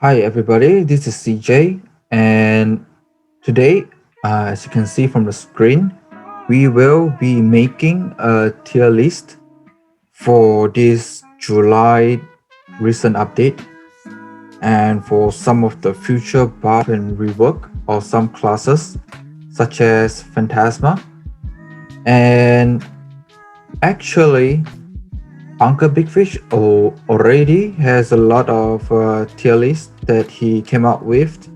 Hi everybody, this is CJie, and today, as you can see from the screen, we will be making a tier list for this July recent update and for some of the future buff and rework of some classes such as Fantasma. And actually, Uncle Big Fish already has a lot of tier lists that he came up with.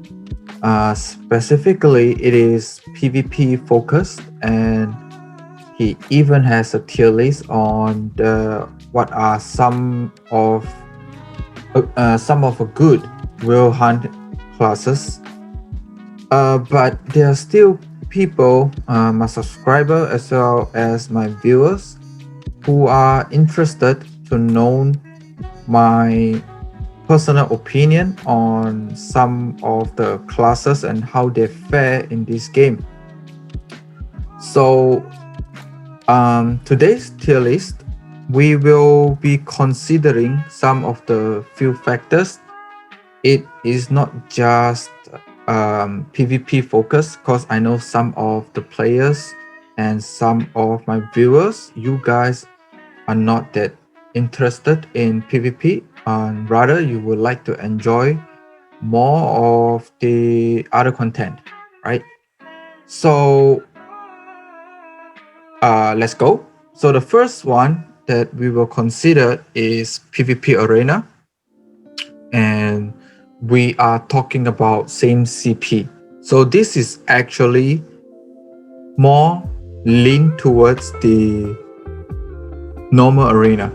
Specifically, it is PvP focused, and he even has a tier list on what are some of a good will hunt classes. But there are still people, my subscriber as well as my viewers, who are interested to know my personal opinion on some of the classes and how they fare in this game. So today's tier list, we will be considering some of the few factors. It is not just PvP focused, because I know some of the players and some of my viewers, you guys are not that interested in PvP, and rather you would like to enjoy more of the other content, right? So let's go. So the first one that we will consider is PvP Arena, and we are talking about same CP. So this is actually more lean towards the normal arena,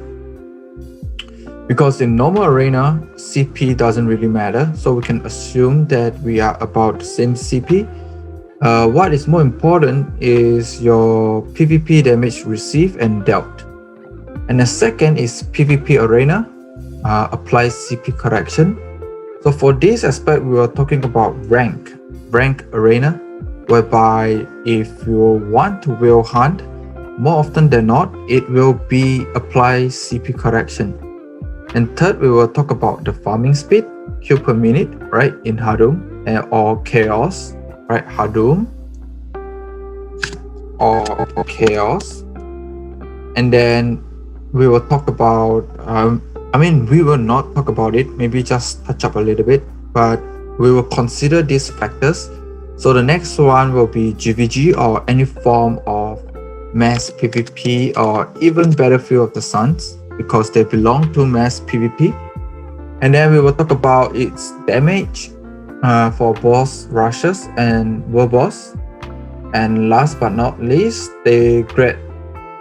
because in normal arena CP doesn't really matter, so we can assume that we are about the same CP. What is more important is your PvP damage received and dealt, and the second is PvP arena applies CP correction. So for this aspect, we are talking about rank arena, whereby if you want to will hunt, more often than not, it will be apply CP correction. And third, we will talk about the farming speed, kill per minute, right, in Hadum or Chaos, right, Hadum or Chaos. And then we will talk about, we will not talk about it, maybe just touch up a little bit, but we will consider these factors. So the next one will be GVG or any form of mass PvP, or even Battlefield of the Suns, because they belong to mass PvP. And then we will talk about its damage for boss rushes and world boss. And last but not least, the Great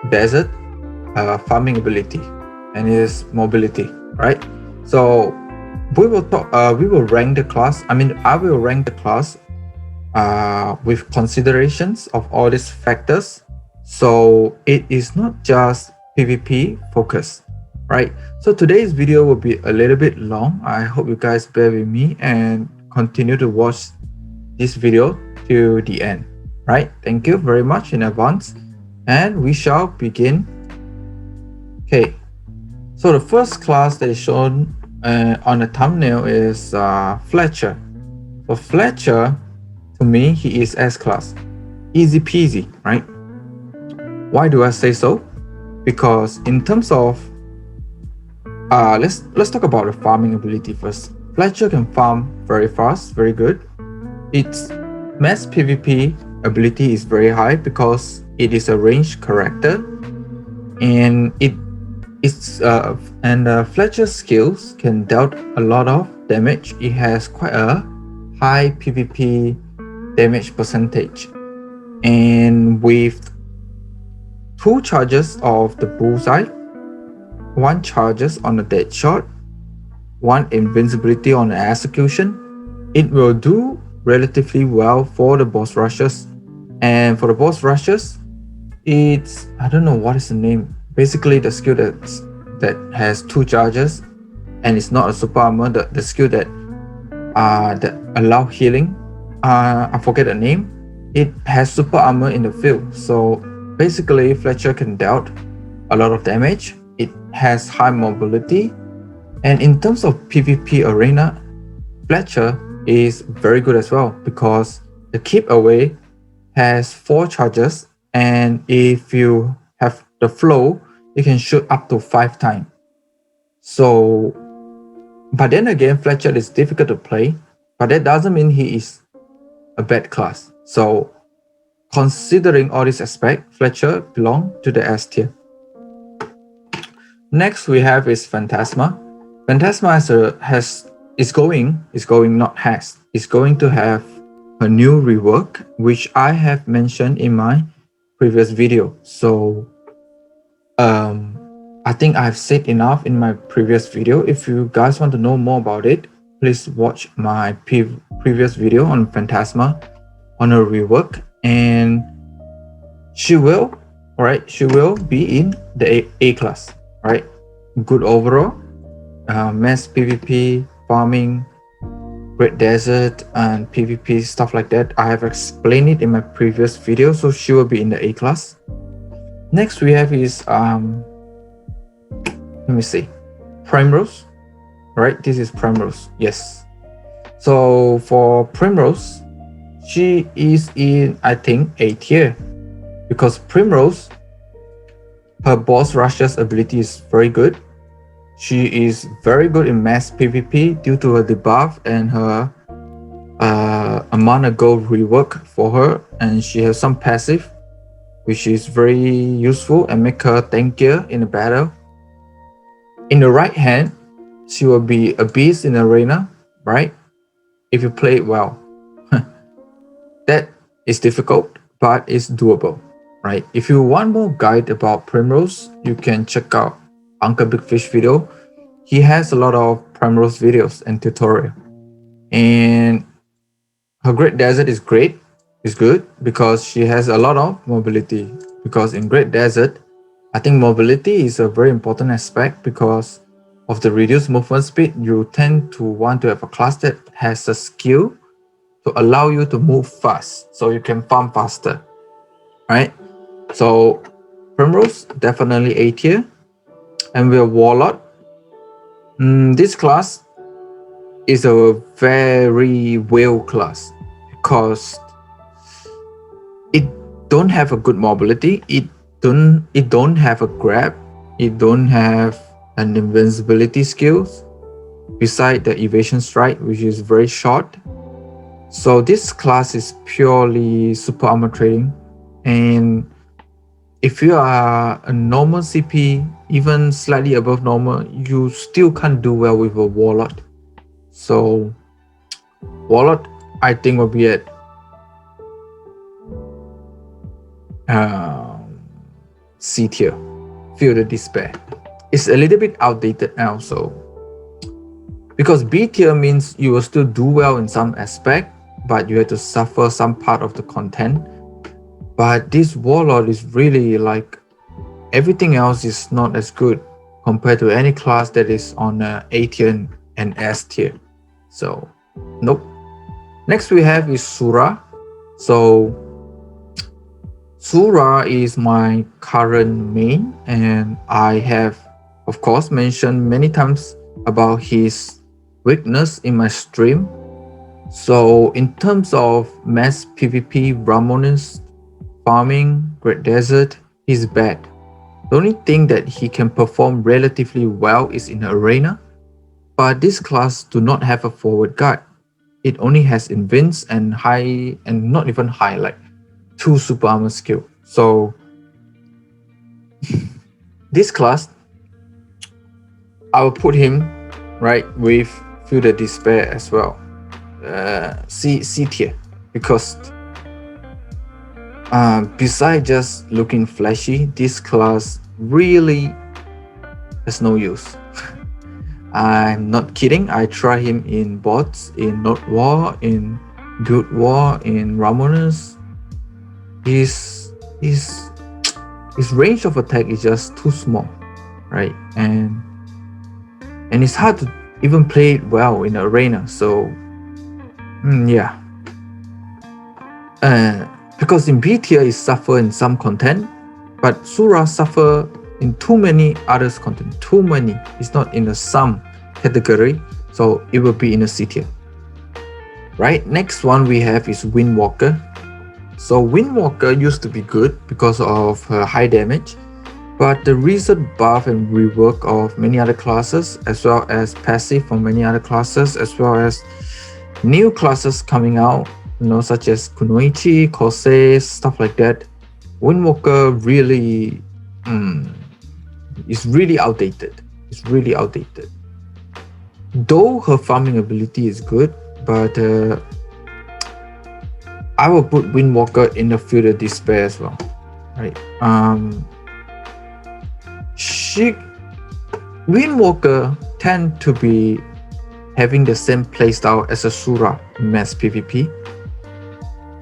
Desert farming ability and its mobility, right? So we will talk. We will rank the class. I will rank the class with considerations of all these factors. So it is not just PvP focus, right? So today's video will be a little bit long. I hope you guys bear with me and continue to watch this video to the end, right? Thank you very much in advance, and we shall begin. Okay, so the first class that is shown on the thumbnail is Fletcher. For Fletcher, to me, he is S class, easy peasy, right? Why do I say so? Because in terms of let's talk about the farming ability first. Fletcher can farm very fast, very good. Its mass PvP ability is very high because it is a ranged character, and Fletcher's skills can dealt a lot of damage. It has quite a high PvP damage percentage, and with 2 charges of the bullseye, 1 charges on the dead shot, 1 invincibility on the execution, it will do relatively well for the boss rushes. And for the boss rushes, it's, I don't know what is the name, basically the skill that has 2 charges, and it's not a super armor, the skill that allow healing, I forget the name. It has super armor in the field, so basically Fletcher can dealt a lot of damage. It has high mobility, and in terms of PvP arena, Fletcher is very good as well because the keep away has 4 charges, and if you have the flow, you can shoot up to 5 times. So, but then again, Fletcher is difficult to play, but that doesn't mean he is a bad class. So, considering all these aspects, Fletcher belongs to the S tier. Next we have is Fantasma. Fantasma is going to have a new rework, which I have mentioned in my previous video. So I think I've said enough in my previous video. If you guys want to know more about it, please watch my previous video on Fantasma on a rework, and she will be in the A class, right? Good overall, mass PvP, farming, Great Desert, and PvP stuff like that. I have explained it in my previous video, so she will be in the A class. Next we have is let me see, Primrose, right? This is Primrose, yes. So for Primrose, she is in, I think, A tier, because Primrose, her boss rushes ability is very good. She is very good in mass PvP due to her debuff and her Amana Gold rework for her, and she has some passive which is very useful and make her tankier in the battle. In the right hand, she will be a beast in arena, right? If you play it well. That is difficult, but it's doable, right? If you want more guide about Primrose, you can check out Uncle Big Fish video. He has a lot of Primrose videos and tutorial. And her Great Desert is great, is good, because she has a lot of mobility. Because in Great Desert, I think mobility is a very important aspect because of the reduced movement speed. You tend to want to have a class that has a skill to allow you to move fast, so you can farm faster, right? So Primrose, definitely A tier. And we have Warlock. This class is a very well class because it don't have a good mobility, it don't have a grab, it don't have an invincibility skills beside the evasion strike, which is very short. So this class is purely super armor trading, and if you are a normal CP, even slightly above normal, you still can't do well with a Warlock. So Warlock, I think, will be at C tier. Feel the despair. It's a little bit outdated now, so because B tier means you will still do well in some aspect, but you have to suffer some part of the content. But this Warlord is really like everything else is not as good compared to any class that is on A tier and S tier. So nope. Next we have is Surah. So Surah is my current main, and I have of course mentioned many times about his weakness in my stream. So in terms of mass PvP, Ramones, farming, Great Desert, he's bad. The only thing that he can perform relatively well is in the arena, but this class do not have a forward guard. It only has invince and high, and not even high, like 2 super armor skill. So this class, I will put him right with Feel the Despair as well. C tier, because besides just looking flashy, this class really has no use. I'm not kidding. I try him in bots, in Node War, in Guild War, in Ramones. His range of attack is just too small, right? And it's hard to even play it well in the arena. So yeah. Because in B tier it suffer in some content, but Surah suffer in too many others content. Too many. It's not in the some category, so it will be in a C tier. right? Next one we have is Windwalker. So Windwalker used to be good because of her high damage, but the recent buff and rework of many other classes, as well as passive from many other classes, as well as new classes coming out, such as Kunoichi, Corsair, stuff like that, Windwalker really is really outdated. It's really outdated. Though her farming ability is good, but I will put Windwalker in the Field of Despair as well. Right. Windwalker tend to be having the same playstyle as a Surah in mass PvP.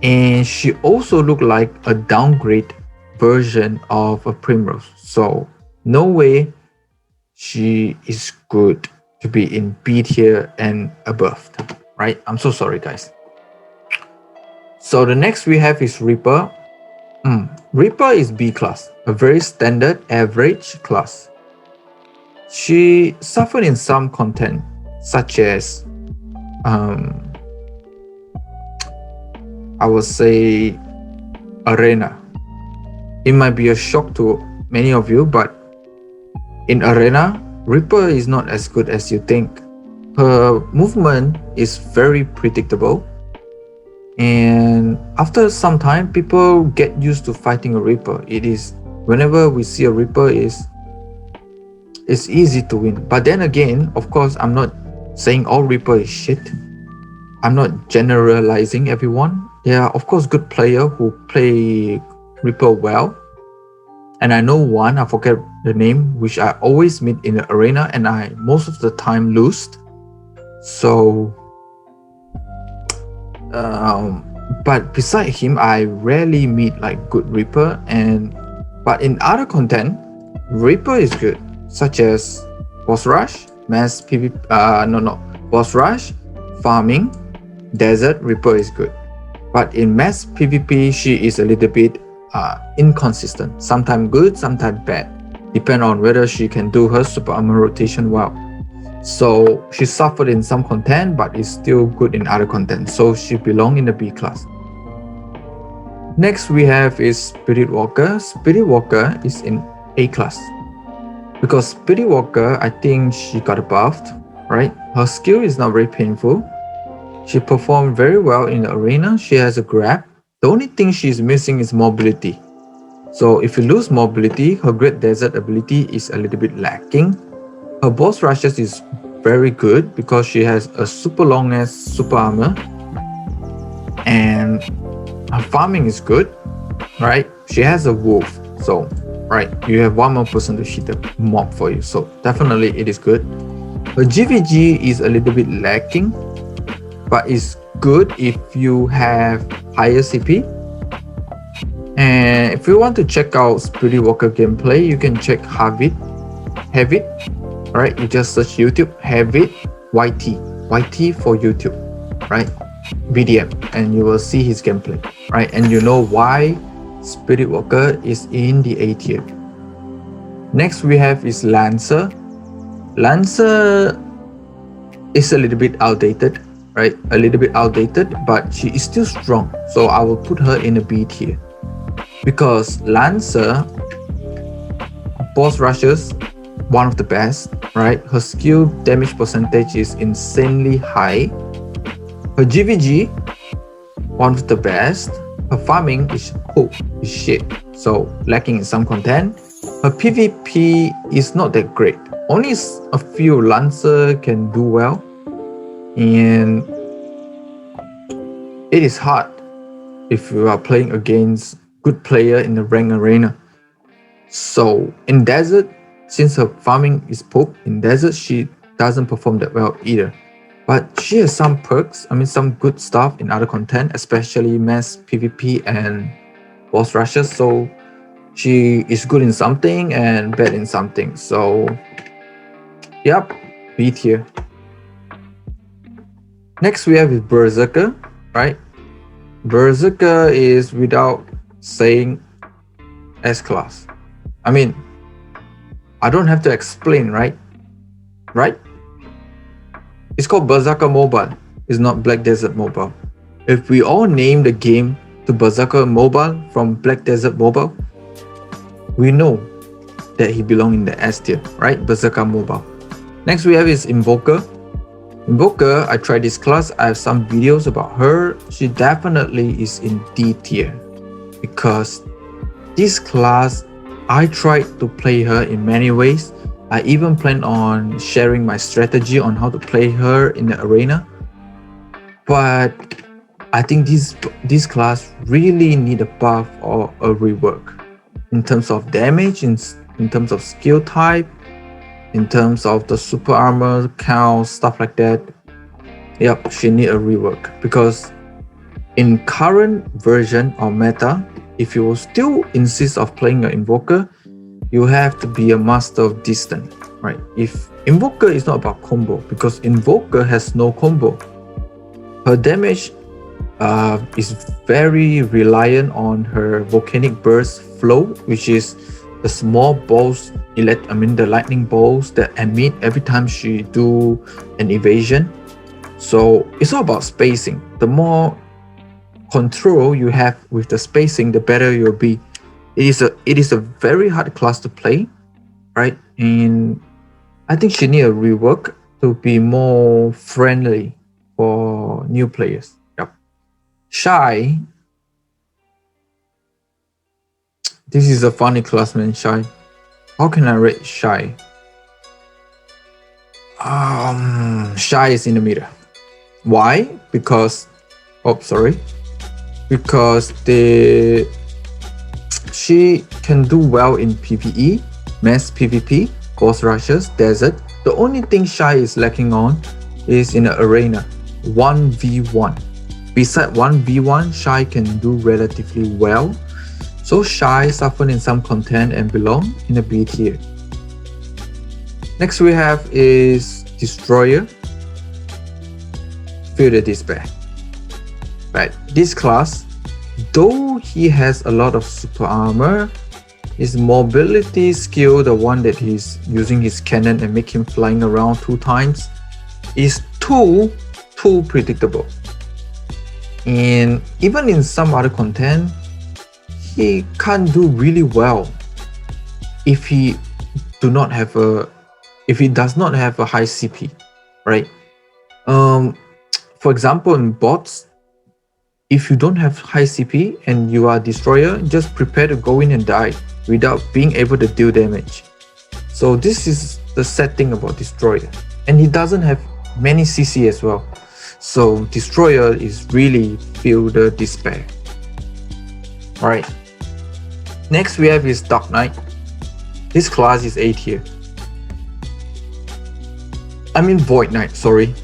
And she also looked like a downgrade version of a Primrose. So no way she is good to be in B tier and above, right? I'm so sorry, guys. So the next we have is Reaper. Reaper is B class, a very standard average class. She suffered in some content, such as I would say Arena. It might be a shock to many of you, but in Arena, Reaper is not as good as you think. Her movement is very predictable, and after some time, people get used to fighting a Reaper. Whenever we see a Reaper, it's easy to win. But then again, of course, I'm not saying all Reaper is shit. I'm not generalizing everyone. There are, of course, good players who play Reaper well. And I know one, I forget the name, which I always meet in the arena and I most of the time lose. So, but beside him, I rarely meet like good Reaper. But in other content, Reaper is good, such as Boss Rush, Mass PvP, Boss Rush, Farming, Desert, Reaper is good. But in Mass PvP, she is a little bit inconsistent, sometimes good, sometimes bad, depend on whether she can do her super armor rotation well. So she suffered in some content, but is still good in other content, so she belongs in the B class. Next we have is Spirit Walker. Spirit Walker is in A class because Spirit Walker, I think she got buffed, right? Her skill is not very painful. She performed very well in the arena. She has a grab. The only thing she's missing is mobility. So if you lose mobility, her Great Desert ability is a little bit lacking. Her boss rushes is very good because she has a super long ass super armor. And her farming is good, right? She has a wolf. So, right, you have one more person to hit the mob for you. So definitely it is good. Her GVG is a little bit lacking, but it's good if you have higher CP. And if you want to check out Spirit Walker gameplay, you can check Have It. Right? You just search YouTube, Have It YT for YouTube, right? BDM, and you will see his gameplay, right? And you know why Spirit Walker is in the A tier. Next we have is Lancer. Lancer is a little bit outdated, right? A little bit outdated, but she is still strong. So I will put her in a B tier. Because Lancer, boss rushes, one of the best, right? Her skill damage percentage is insanely high. Her GVG, one of the best. Her farming is shit, so lacking in some content. Her PvP is not that great. Only a few Lancer can do well, and it is hard if you are playing against good player in the rank arena. So in Desert, since her farming is poop, in Desert she doesn't perform that well either. But she has some perks, some good stuff in other content, especially mass PvP and boss rushes. So she is good in something and bad in something. So yep, B tier. Next we have is Berserker, right? Berserker is without saying S class. I don't have to explain, right? It's called Berserker Mobile. is not Black Desert Mobile. If we all name the game to Berserker Mobile from Black Desert Mobile, we know that he belongs in the S tier, right? Berserker Mobile. Next we have is Invoker. Invoker, I tried this class. I have some videos about her. She definitely is in D tier because this class, I tried to play her in many ways. I even plan on sharing my strategy on how to play her in the arena. But I think this class really need a buff or a rework in terms of damage, in terms of skill type, in terms of the super armor count, stuff like that. Yep, she need a rework because in current version or meta, if you still insist of playing an Invoker, you have to be a master of distance, right? If Invoker is not about combo, because Invoker has no combo. Her damage is very reliant on her volcanic burst flow, which is the small balls, the lightning balls that emit every time she do an evasion. So it's all about spacing. The more control you have with the spacing, the better you'll be. It is a very hard class to play, right? And I think she need a rework to be more friendly for new players. Yep. CJie. This is a funny class, man. CJie. How can I rate CJie? CJie is in the middle. Why? Because she can do well in PvE, mass PvP, boss rushes, desert. The only thing CJie is lacking on is in the arena, 1v1. Besides 1v1, CJie can do relatively well. So CJie suffered in some content and belong in the B tier. Next we have is Destroyer. Feel the despair. Right, this class, though he has a lot of super armor, his mobility skill, the one that he's using his cannon and make him flying around 2 times, is too predictable. And even in some other content, he can't do really well if he does not have a high CP, right? For example, in bots, if you don't have high CP and you are Destroyer, just prepare to go in and die without being able to deal damage. So this is the sad thing about Destroyer. And he doesn't have many CC as well. So Destroyer is really feel the despair. Alright. Next we have is Dark Knight. This class is A tier. I mean Void Knight, sorry.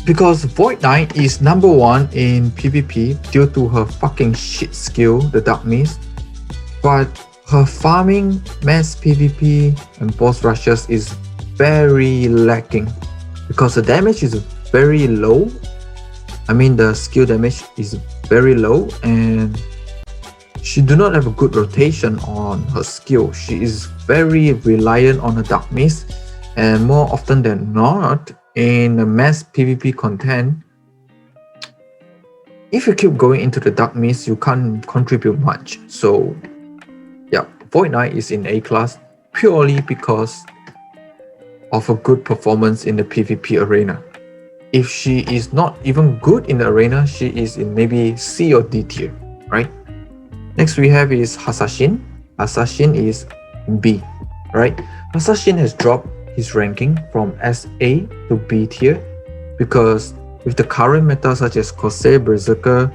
Because Void Knight is number 1 in PvP due to her fucking shit skill, the Dark Mist. But her farming, mass PvP and boss rushes is very lacking. Because the damage is very low. I mean the skill damage is very low and she do not have a good rotation on her skill. She is very reliant on her Dark Mist, and more often than not, in the mass PvP content, if you keep going into the Dark Mist, you can't contribute much. So yeah, Void Knight is in A class purely because of a good performance in the PvP arena. If she is not even good in the arena, she is in maybe C or D tier, right? Next we have is Hasashin. Hasashin is B, right? Hasashin has dropped his ranking from SA to B tier because with the current meta such as Corsair, Berserker,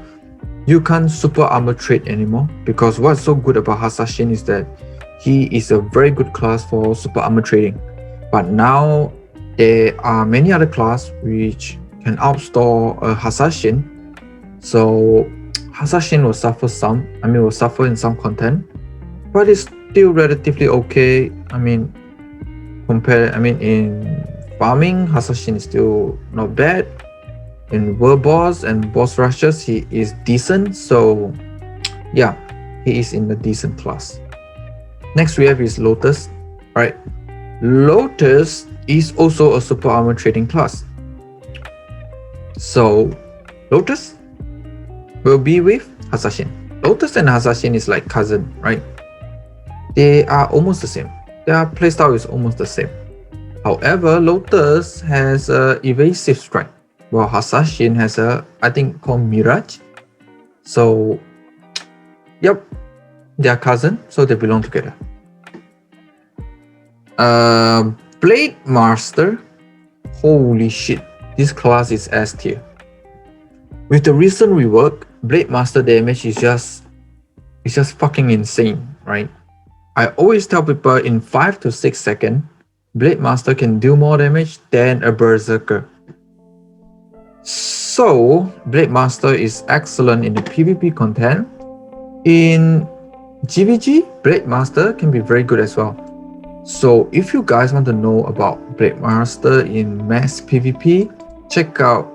you can't super armor trade anymore, because what's so good about Hasashin is that he is a very good class for super armor trading. But now there are many other classes which can outstore a Hasashin, so Hasashin will suffer in some content, but it's still relatively okay. In farming, Hasashin is still not bad. In world boss and boss rushes, he is decent. So yeah, he is in the decent class. Next we have is Lotus. Alright, Lotus is also a super armor trading class. So Lotus will be with Hasashin. Lotus and Hasashin is like cousin, right? They are almost the same. Their playstyle is almost the same. However, Lotus has a evasive strike, while Hasashin has a, I think, called Mirage. So, yep, they are cousin, so they belong together. Blade Master, holy shit, this class is S tier. With the recent rework, Blade Master damage is just fucking insane, right? I always tell people in 5 to 6 seconds, Blade Master can do more damage than a Berserker. So, Blade Master is excellent in the PvP content. In GVG, Blade Master can be very good as well. So, if you guys want to know about Blade Master in mass PvP, check out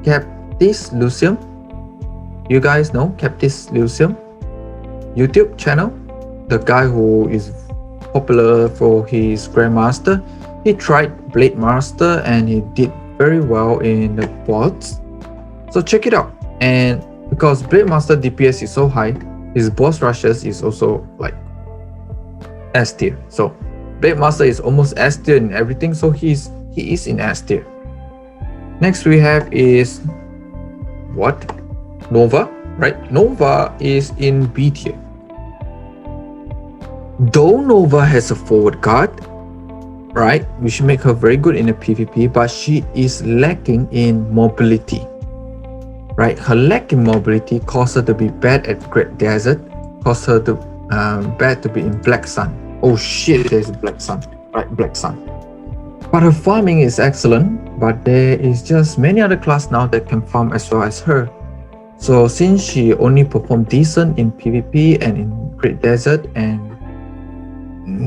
Captis Lucium. You guys know Captis Lucium? YouTube channel. The guy who is popular for his Grandmaster. He tried Blade Master and he did very well in the bots. So check it out. And because Blade Master DPS is so high, his boss rushes is also like S tier. So Blade Master is almost S tier in everything. So he is in S tier. Next we have is what? Nova, right? Nova is in B tier. Though Nova has a forward guard, right, we should make her very good in the PvP, but she is lacking in mobility, right? Her lack in mobility caused her to be bad at Great Desert, caused her to bad to be in Black Sun. Oh shit, there's Black Sun, right? Black Sun. But her farming is excellent, but there is just many other classes now that can farm as well as her. So since she only performed decent in PvP and in Great Desert and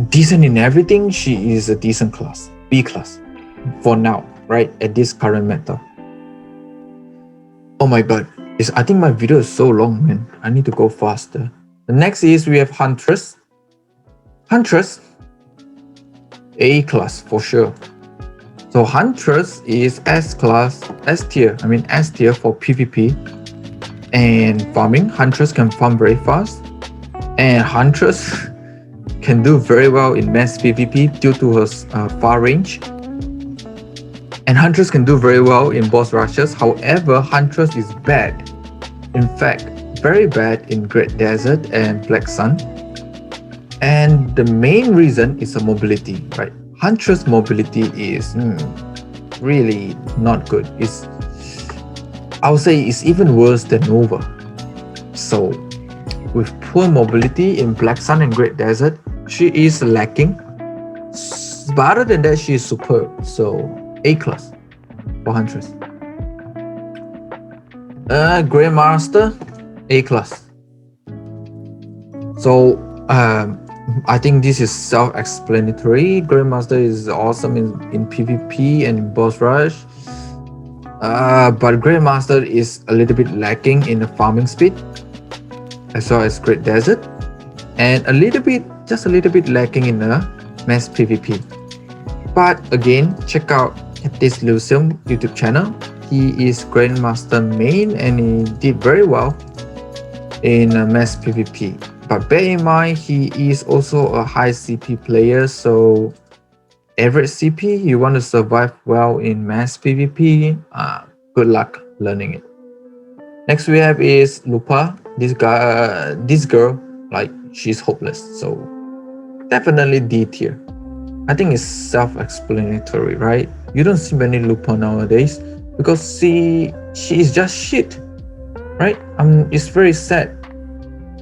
decent in everything, she is a decent class, B class for now, right? At this current meta. Oh my god, I think my video is so long, man. I need to go faster. The next is we have Huntress. Huntress, A class for sure. So Huntress is S class, S tier. I mean S tier for PvP and farming. Huntress can farm very fast, and Huntress can do very well in mass PvP due to her far range. And Huntress can do very well in boss rushes. However, Huntress is bad. In fact, very bad in Great Desert and Black Sun. And the main reason is her mobility, right? Huntress mobility is really not good. I would say it's even worse than Nova. So, with poor mobility in Black Sun and Great Desert, she is lacking. But other than that, she is superb. So, A class for Huntress. Grandmaster, A class. So, I think this is self-explanatory. Grandmaster is awesome in PvP and in boss rush. But Grandmaster is a little bit lacking in the farming speed, as well as Great Desert, and just a little bit lacking in the mass PvP. But again, check out this Lucium YouTube channel. He is Grandmaster main and he did very well in mass PvP. But bear in mind, he is also a high CP player, so average CP, you want to survive well in mass PvP, good luck learning it. Next we have is Lupa. This girl, like, she's hopeless, so definitely D tier. I think it's self-explanatory, right? You don't see many Lupa nowadays because she is just shit, right? It's very sad,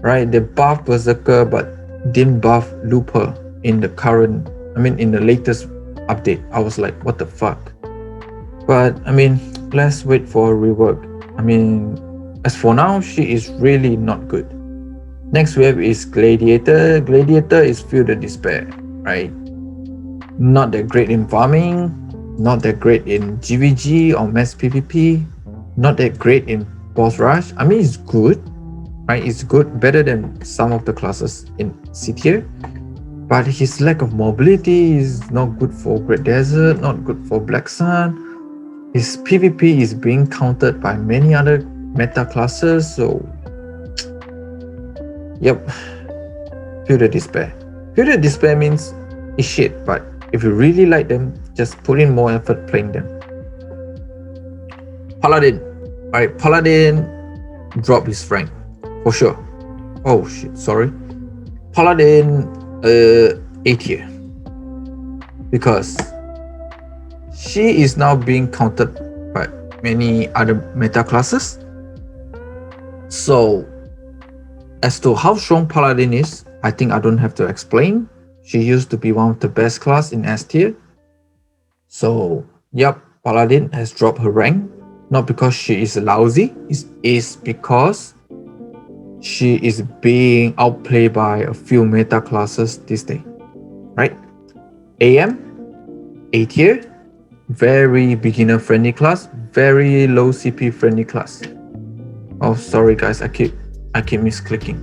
right? They buffed Berserker but didn't buff Lupa in the latest update. I was like, what the fuck? But let's wait for a rework. As for now, she is really not good. Next we have is Gladiator. Gladiator is Field of Despair, right? Not that great in farming, not that great in GVG or mass PvP, not that great in boss rush. It's good, right? It's good, better than some of the classes in C tier. But his lack of mobility is not good for Great Desert, not good for Black Sun. his PvP is being countered by many other meta classes, so yep, feel the despair. Feel the despair means it's shit, but if you really like them, just put in more effort playing them. Paladin. Alright, Paladin dropped his rank for sure. Oh shit, sorry. Paladin A tier. Because she is now being countered by many other meta classes. So as to how strong Paladin is, I think I don't have to explain. She used to be one of the best class in S tier. So yep, Paladin has dropped her rank. Not because she is lousy, it's because she is being outplayed by a few meta classes this day, right? AM, A tier, very beginner friendly class, very low CP friendly class. Oh, sorry guys, I keep misclicking.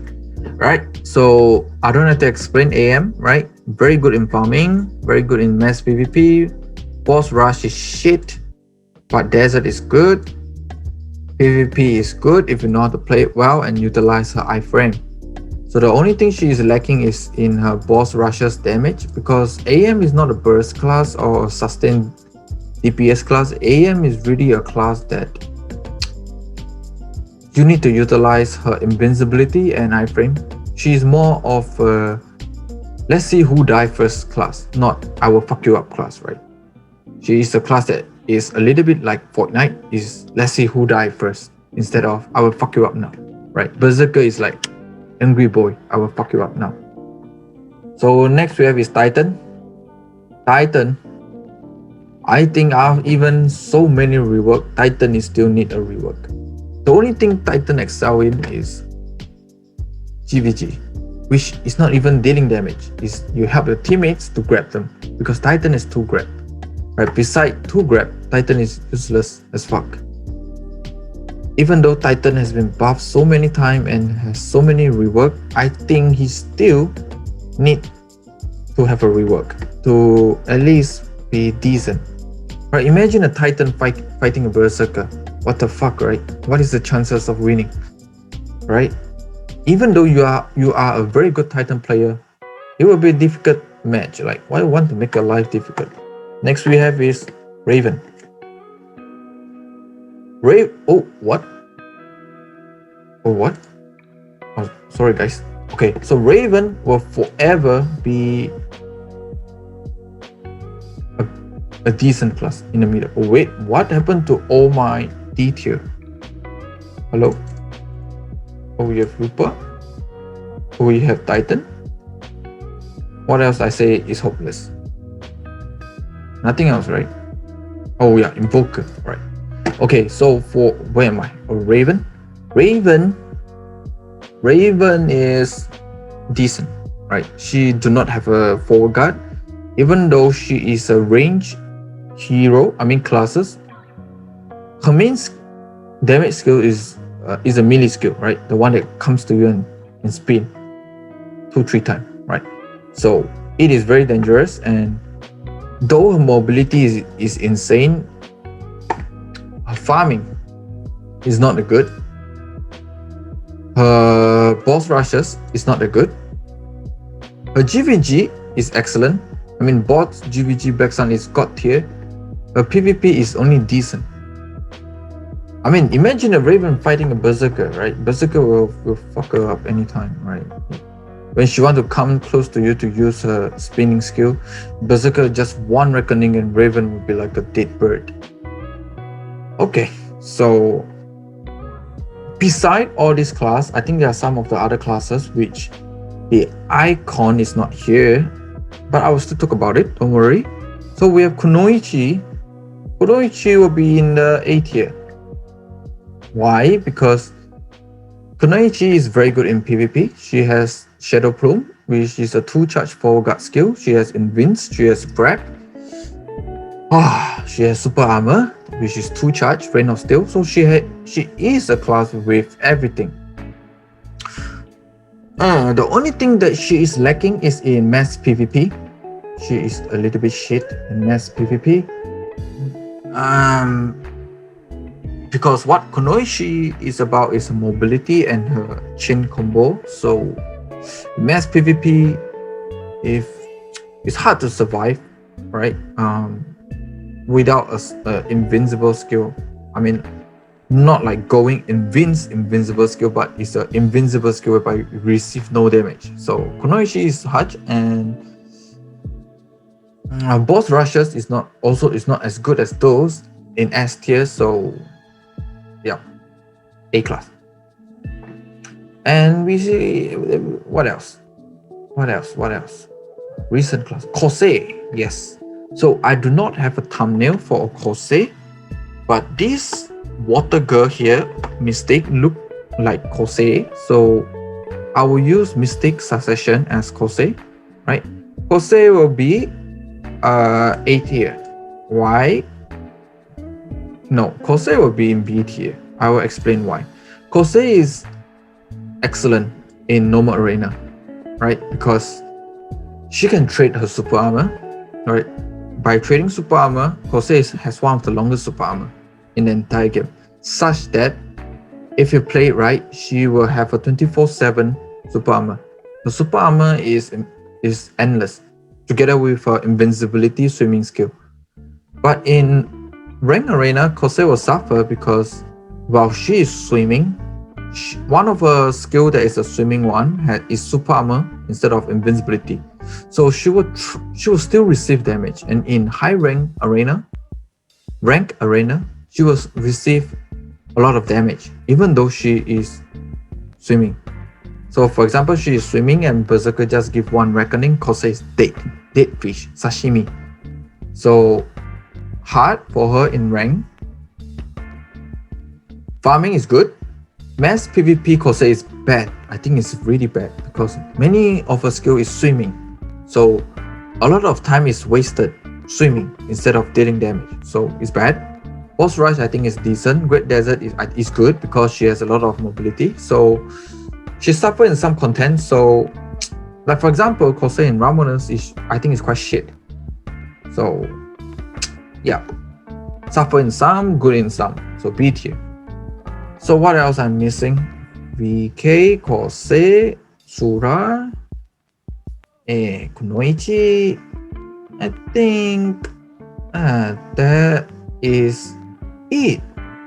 Right, so I don't have to explain AM, right? Very good in farming, very good in mass PvP. Boss rush is shit, but desert is good. PvP is good if you know how to play it well and utilize her iframe. So the only thing she is lacking is in her boss rushes damage, because AM is not a burst class or a sustained DPS class. AM is really a class that you need to utilize her invincibility and iframe. She is more of a let's see who die first class, not I will fuck you up class, right? She is a class that is a little bit like Fortnite, is let's see who die first instead of I will fuck you up now, right? Berserker is like angry boy, I will fuck you up now. So next we have is Titan. Titan, I think even so many rework, Titan is still need a rework. The only thing Titan excel in is GVG, which is not even dealing damage. Is you help your teammates to grab them, because Titan is 2 grab. Right, beside 2 grab, Titan is useless as fuck. Even though Titan has been buffed so many times and has so many rework, I think he still need to have a rework to at least be decent. Right, imagine a Titan fighting a Berserker. What the fuck, right? What is the chances of winning? Right? Even though you are a very good Titan player, it will be a difficult match. Like, why want to make your life difficult? Next we have is Raven. Oh, what? Oh, what? Oh, sorry guys. Okay, so Raven will forever be a decent class in the middle. Oh wait, what happened to all my D tier? Hello? Oh, we have Lupa. Oh, we have Titan. What else I say is hopeless? Nothing else, right? Oh yeah, Invoker, right? Okay, so for where am I? Oh, Raven. Raven is decent, right? She do not have a forward guard, even though she is a range hero. I mean classes. Her main damage skill is a melee skill, right? The one that comes to you and spin 2-3 times, right? So it is very dangerous, and though her mobility is insane, her farming is not that good. Her boss rushes is not that good. Her GVG is excellent. I mean, boss GVG backstun is god tier. Her PvP is only decent. I mean, imagine a Raven fighting a Berserker, right? Berserker will fuck her up anytime, right? When she want to come close to you to use her spinning skill, Berserker just one reckoning and Raven will be like a dead bird. Okay, so beside all this class, I think there are some of the other classes which the icon is not here, but I will still talk about it, don't worry. So we have Kunoichi. Kunoichi will be in the A tier. Why? Because Kunoichi is very good in PvP. She has Shadow Plume, which is a 2-charge forward guard skill. She has Invince, she has Grab. She has Super Armor, which is 2-charge, Rain of Steel. So she is a class with everything. The only thing that she is lacking is in mass PvP. She is a little bit shit in mass PvP. Because what Kunoichi is about is mobility and her chain combo. So mass PvP, if it's hard to survive, right? Without a invincible skill. I mean, not like going invincible skill, but it's an invincible skill whereby you receive no damage. So Kunoichi is hard, and boss rushes is not as good as those in S tier. So yeah, A class. And we see what else? Recent class, Corsair. Yes. So I do not have a thumbnail for a Corsair, but this water girl here, Mystic, look like Corsair. So I will use Mystic Hasashin as Corsair, right? Corsair will be A tier. Why? No, Corsair will be in B tier. I will explain why. Corsair is excellent in normal arena, right? Because she can trade her super armor, right? By trading super armor, Corsair has one of the longest super armor in the entire game, such that if you play it right, she will have a 24/7 super armor. The super armor is endless, together with her invincibility swimming skill. But in rank arena, Corsair will suffer because while she is swimming, one of her skill that is a swimming one is super armor instead of invincibility. So she will still receive damage, and in high rank arena, she will receive a lot of damage even though she is swimming. So for example, she is swimming and Berserker just give one reckoning, Corsair is dead fish, sashimi. So hard for her in rank. Farming is good. Mass PvP Corsair is bad. I think it's really bad because many of her skill is swimming. So a lot of time is wasted swimming instead of dealing damage. So it's bad. Boss rush I think is decent. Great Desert is good because she has a lot of mobility. So she suffered in some content. So like for example, Corsair in Ramones I think is quite shit. So yeah, suffer in some, good in some. So B tier. So what else I'm missing? VK, Corsair, Surah, Kunoichi. I think that is it,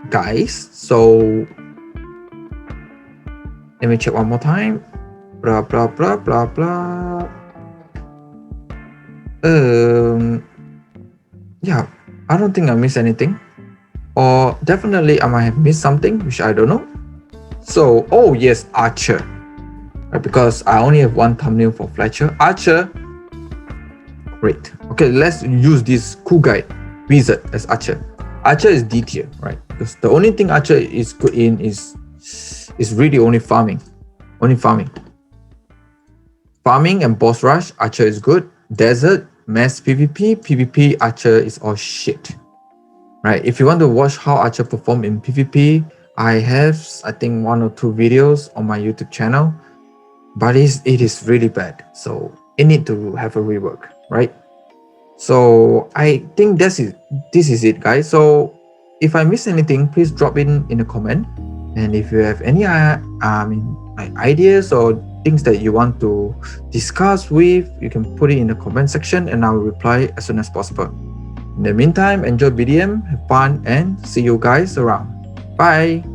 guys. So let me check one more time. Blah blah blah blah blah. Yeah, I don't think I missed anything. Or definitely I might have missed something which I don't know. So, oh yes, Archer. Right, because I only have one thumbnail for Fletcher. Archer, great. Okay, let's use this cool guy, Wizard, as Archer. Archer is D tier, right? Because the only thing Archer is good in is really only farming. Farming and boss rush, Archer is good. Desert, mass PvP, Archer is all shit. Right, if you want to watch how Archer perform in PvP, I have I think 1 or 2 videos on my YouTube channel, but it is really bad. So it need to have a rework, right? So I think this is it, guys. So if I miss anything, please drop in a comment. And if you have any ideas or things that you want to discuss with, you can put it in the comment section and I will reply as soon as possible. In the meantime, enjoy BDM, have fun, and see you guys around. Bye!